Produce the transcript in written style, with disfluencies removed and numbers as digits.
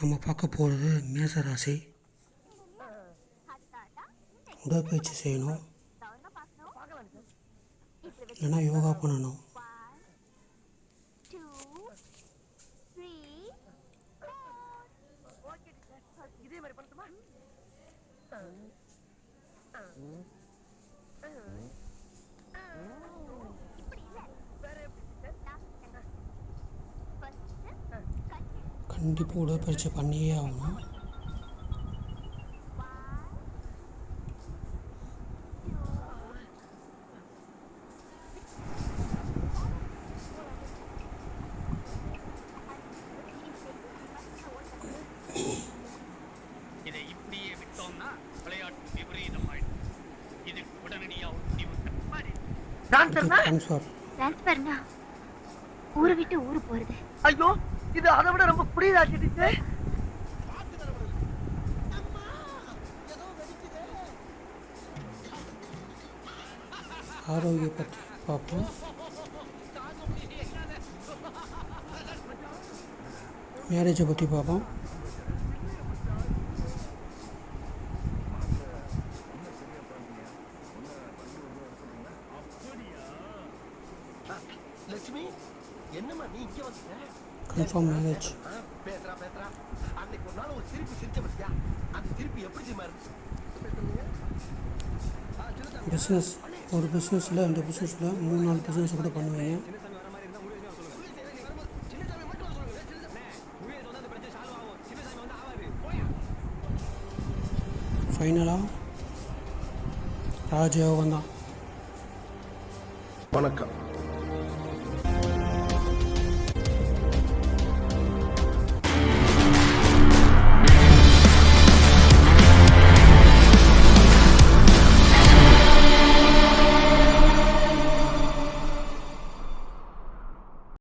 நம்ம பார்க்க போகிறது மேச ராசி. உடற்பயிற்சி செய்யணும், இல்லைன்னா யோகா பண்ணணும். கண்டிப்பாக உடற்பயிற்சி பண்ணியே ஆகணும். இதை இப்படியே விட்டோம்னா விளையாட்டு விபரீதமாயிடும். இது உடனடியாக முடிவு டிரான்ஸ்ஃபர்னா ஊரை விட்டு ஊரு போறது. ஐயோ, இது அதை விட ரொம்ப புரியுதாக்கிடுச்சு. ஆரோக்கிய பற்றி பார்ப்போம். மேரேஜை பற்றி பார்ப்போம். லட்சுமி, என்னம்மா நீ இங்க வந்த? Confirm marriage. பேசுறா அன்னைக்கு ஒரு நாள் ஒரு திருப்பி சிரிச்ச பத்தியா? அந்த திருப்பி எப்படி தெரியுமா இருக்கு? பிஸ்னஸ், ஒரு பிஸ்னஸில் 2 பிஸ்னஸில் 3-4 பிஸ்னஸ் கூட பண்ணுவீங்க. ஃபைனலாக ராஜயோகம் தான். வணக்கம்.